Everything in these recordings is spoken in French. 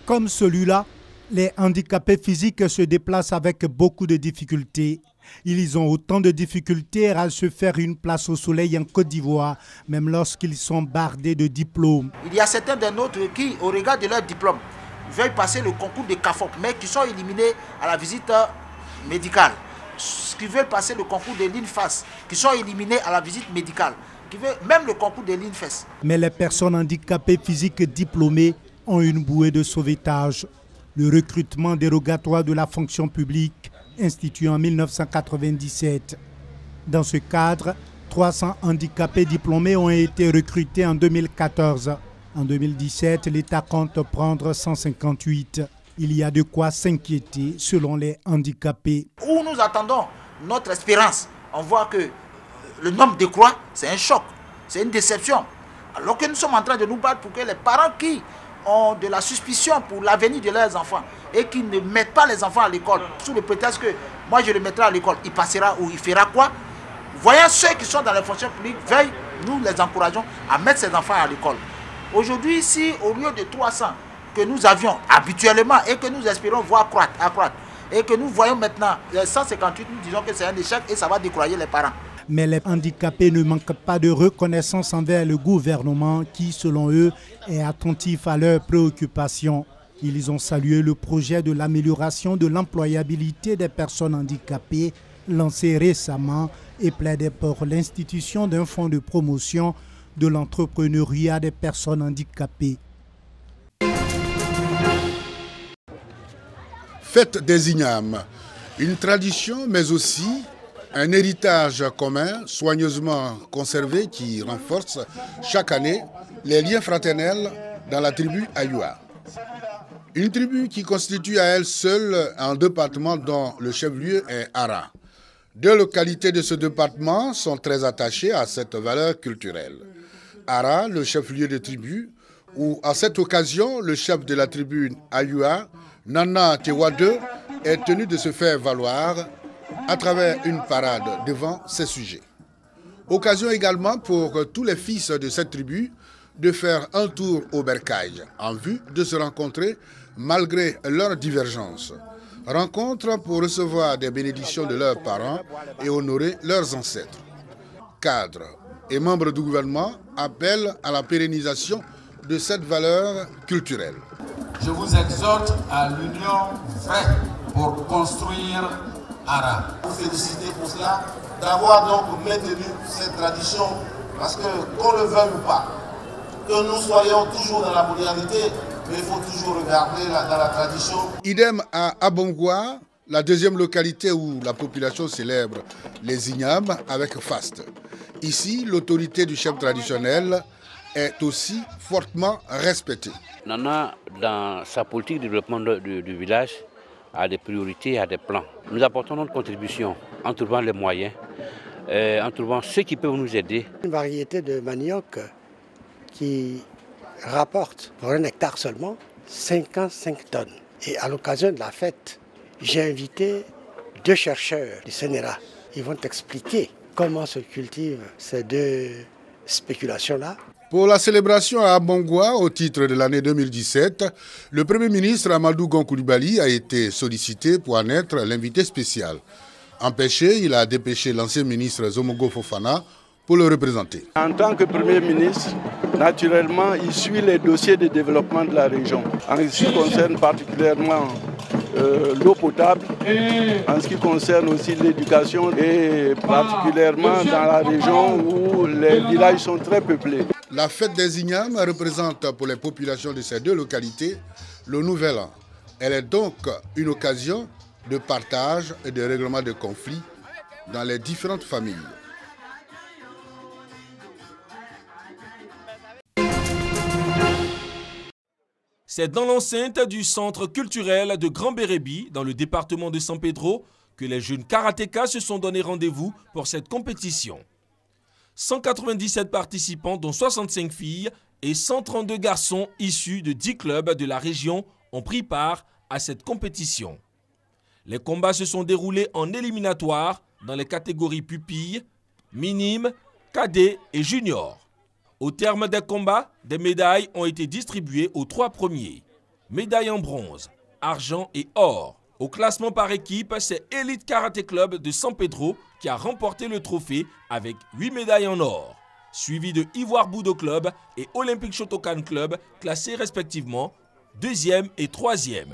Comme celui-là, les handicapés physiques se déplacent avec beaucoup de difficultés. Ils ont autant de difficultés à se faire une place au soleil en Côte d'Ivoire, même lorsqu'ils sont bardés de diplômes. Il y a certains des nôtres qui, au regard de leur diplôme, veulent passer le concours de CAFOP, mais qui sont éliminés à la visite médicale. Qui veulent passer le concours de l'INFAS, qui sont éliminés à la visite médicale. Qui veulent même le concours de l'INFES. Mais les personnes handicapées physiques diplômées ont une bouée de sauvetage. Le recrutement dérogatoire de la fonction publique, institué en 1997. Dans ce cadre, 300 handicapés diplômés ont été recrutés en 2014. En 2017, l'État compte prendre 158. Il y a de quoi s'inquiéter selon les handicapés. Où nous attendons notre espérance, on voit que le nombre décroît, c'est un choc, c'est une déception. Alors que nous sommes en train de nous battre pour que les parents qui ont de la suspicion pour l'avenir de leurs enfants et qui ne mettent pas les enfants à l'école sous le prétexte que moi je le mettrai à l'école, il passera ou il fera quoi? Voyons ceux qui sont dans les fonctions publiques, veillent, nous les encourageons à mettre ces enfants à l'école. Aujourd'hui, si au lieu de 300 que nous avions habituellement et que nous espérons voir accroître et que nous voyons maintenant 158, nous disons que c'est un échec et ça va décourager les parents. Mais les handicapés ne manquent pas de reconnaissance envers le gouvernement qui, selon eux, est attentif à leurs préoccupations. Ils ont salué le projet de l'amélioration de l'employabilité des personnes handicapées lancé récemment et plaidaient pour l'institution d'un fonds de promotion de l'entrepreneuriat des personnes handicapées. Fête des ignames, une tradition mais aussi un héritage commun soigneusement conservé qui renforce chaque année les liens fraternels dans la tribu Ayoua. Une tribu qui constitue à elle seule un département dont le chef-lieu est Ara. Deux localités de ce département sont très attachées à cette valeur culturelle. Ara, le chef-lieu de tribu, où à cette occasion, le chef de la tribu Ayoua, Nana Tewade, est tenu de se faire valoir à travers une parade devant ses sujets. Occasion également pour tous les fils de cette tribu de faire un tour au bercail en vue de se rencontrer malgré leurs divergences. Rencontre pour recevoir des bénédictions de leurs parents et honorer leurs ancêtres. Cadres et membres du gouvernement appellent à la pérennisation de cette valeur culturelle. Je vous exhorte à l'union vraie pour construire Ara. Vous féliciter pour cela, d'avoir donc maintenu cette tradition, parce que qu'on le veuille ou pas, que nous soyons toujours dans la modernité, mais il faut toujours regarder dans la tradition. Idem à Abongwa, la deuxième localité où la population célèbre les ignames avec faste. Ici, l'autorité du chef traditionnel est aussi fortement respectée. Nana, dans sa politique de développement du village, a des priorités, a des plans. Nous apportons notre contribution en trouvant les moyens, en trouvant ceux qui peuvent nous aider. Une variété de manioc qui rapporte pour un hectare seulement 55 tonnes. Et à l'occasion de la fête, j'ai invité 2 chercheurs du CNRA. Ils vont expliquer comment se cultivent ces 2 spéculations-là. Pour la célébration à Abongwa, au titre de l'année 2017, le Premier ministre Amadou Gon Coulibaly a été sollicité pour en être l'invité spécial. Empêché, il a dépêché l'ancien ministre Zomogo Fofana pour le représenter. En tant que Premier ministre, naturellement, il suit les dossiers de développement de la région. En ce qui concerne particulièrement l'eau potable, en ce qui concerne aussi l'éducation et particulièrement dans la région où les villages sont très peuplés. La fête des ignames représente pour les populations de ces 2 localités le nouvel an. Elle est donc une occasion de partage et de règlement de conflits dans les différentes familles. C'est dans l'enceinte du centre culturel de Grand Bérébi, dans le département de San Pedro, que les jeunes karatékas se sont donné rendez-vous pour cette compétition. 197 participants, dont 65 filles et 132 garçons issus de 10 clubs de la région ont pris part à cette compétition. Les combats se sont déroulés en éliminatoire dans les catégories pupilles, minimes, cadets et juniors. Au terme des combats, des médailles ont été distribuées aux 3 premiers. médailles en bronze, argent et or. Au classement par équipe, c'est Elite Karaté Club de San Pedro qui a remporté le trophée avec 8 médailles en or, suivi de Ivoire Budo Club et Olympique Shotokan Club, classés respectivement 2e et 3e.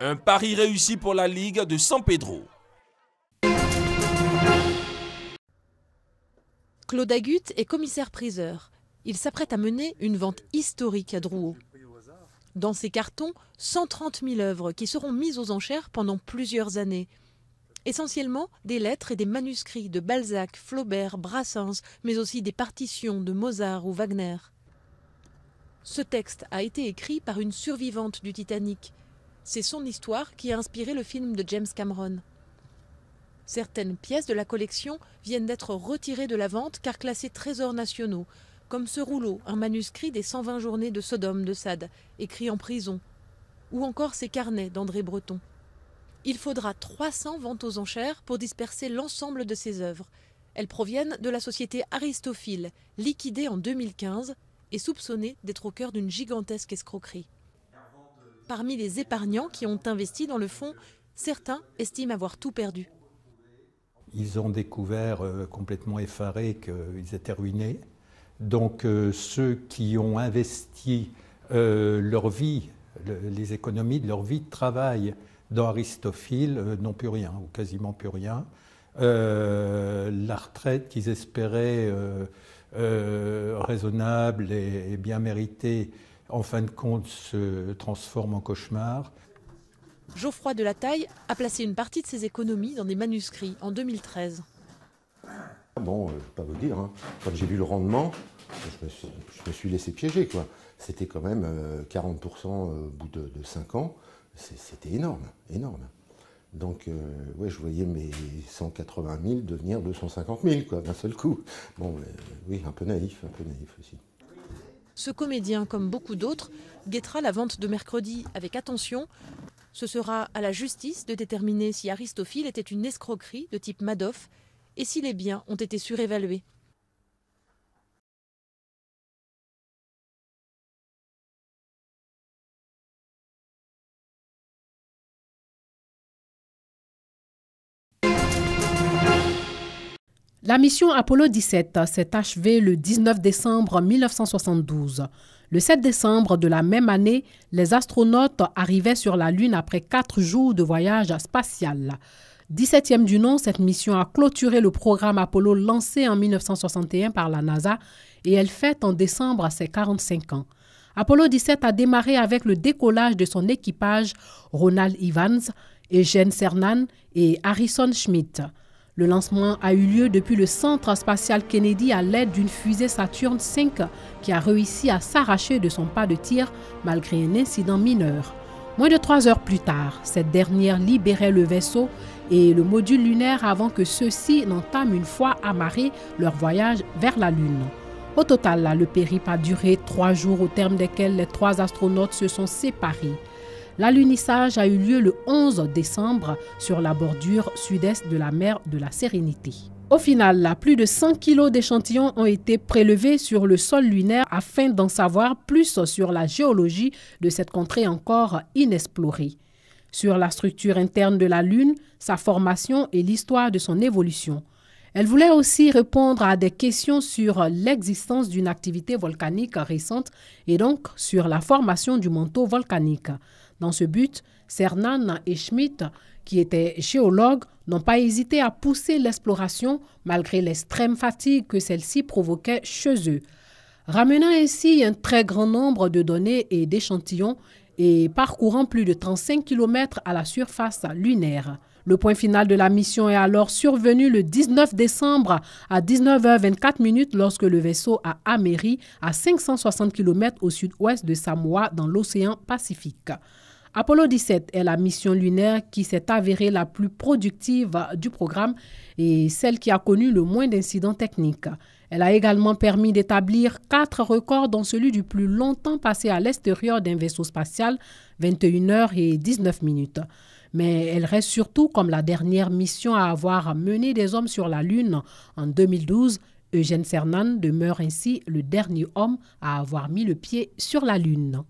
Un pari réussi pour la Ligue de San Pedro. Claude Agut est commissaire-priseur. Il s'apprête à mener une vente historique à Drouot. Dans ces cartons, 130 000 œuvres qui seront mises aux enchères pendant plusieurs années. Essentiellement des lettres et des manuscrits de Balzac, Flaubert, Brassens, mais aussi des partitions de Mozart ou Wagner. Ce texte a été écrit par une survivante du Titanic. C'est son histoire qui a inspiré le film de James Cameron. Certaines pièces de la collection viennent d'être retirées de la vente car classées trésors nationaux, comme ce rouleau, un manuscrit des 120 journées de Sodome de Sade, écrit en prison, ou encore ces carnets d'André Breton. Il faudra 300 ventes aux enchères pour disperser l'ensemble de ces œuvres. Elles proviennent de la société Aristophile, liquidée en 2015 et soupçonnée d'être au cœur d'une gigantesque escroquerie. Parmi les épargnants qui ont investi dans le fonds, certains estiment avoir tout perdu. Ils ont découvert complètement effarés qu'ils étaient ruinés. Donc ceux qui ont investi leur vie, les économies de leur vie de travail dans Aristophile n'ont plus rien, ou quasiment plus rien. La retraite qu'ils espéraient raisonnable et bien méritée, en fin de compte, se transforme en cauchemar. Geoffroy de la Taille a placé une partie de ses économies dans des manuscrits en 2013. Bon, je ne vais pas vous dire, hein. Quand j'ai vu le rendement, je me suis laissé piéger, quoi. C'était quand même 40% au bout de 5 ans. C'était énorme, énorme. Donc, ouais, je voyais mes 180 000 devenir 250 000, quoi, d'un seul coup. Bon, oui, un peu naïf aussi. Ce comédien, comme beaucoup d'autres, guettera la vente de mercredi avec attention. Ce sera à la justice de déterminer si Aristophile était une escroquerie de type Madoff et si les biens ont été surévalués. La mission Apollo 17 s'est achevée le 19 décembre 1972. Le 7 décembre de la même année, les astronautes arrivaient sur la Lune après 4 jours de voyage spatial. 17e du nom, cette mission a clôturé le programme Apollo lancé en 1961 par la NASA et elle fête en décembre ses 45 ans. Apollo 17 a démarré avec le décollage de son équipage Ronald Evans, Eugene Cernan et Harrison Schmitt. Le lancement a eu lieu depuis le centre spatial Kennedy à l'aide d'une fusée Saturn V qui a réussi à s'arracher de son pas de tir malgré un incident mineur. Moins de 3 heures plus tard, cette dernière libérait le vaisseau et le module lunaire avant que ceux-ci n'entament une fois amarré leur voyage vers la Lune. Au total, le périple a duré 3 jours au terme desquels les 3 astronautes se sont séparés. L'alunissage a eu lieu le 11 décembre sur la bordure sud-est de la mer de la Sérénité. Au final, plus de 100 kilos d'échantillons ont été prélevés sur le sol lunaire afin d'en savoir plus sur la géologie de cette contrée encore inexplorée, sur la structure interne de la Lune, sa formation et l'histoire de son évolution. Elle voulait aussi répondre à des questions sur l'existence d'une activité volcanique récente et donc sur la formation du manteau volcanique. Dans ce but, Cernan et Schmitt, qui étaient géologues, n'ont pas hésité à pousser l'exploration malgré l'extrême fatigue que celle-ci provoquait chez eux, ramenant ainsi un très grand nombre de données et d'échantillons et parcourant plus de 35 km à la surface lunaire. Le point final de la mission est alors survenu le 19 décembre à 19h24 lorsque le vaisseau a améri à 560 km au sud-ouest de Samoa dans l'océan Pacifique. Apollo 17 est la mission lunaire qui s'est avérée la plus productive du programme et celle qui a connu le moins d'incidents techniques. Elle a également permis d'établir 4 records, dont celui du plus longtemps passé à l'extérieur d'un vaisseau spatial, 21h19. Mais elle reste surtout comme la dernière mission à avoir mené des hommes sur la Lune en 2012. Eugene Cernan demeure ainsi le dernier homme à avoir mis le pied sur la Lune.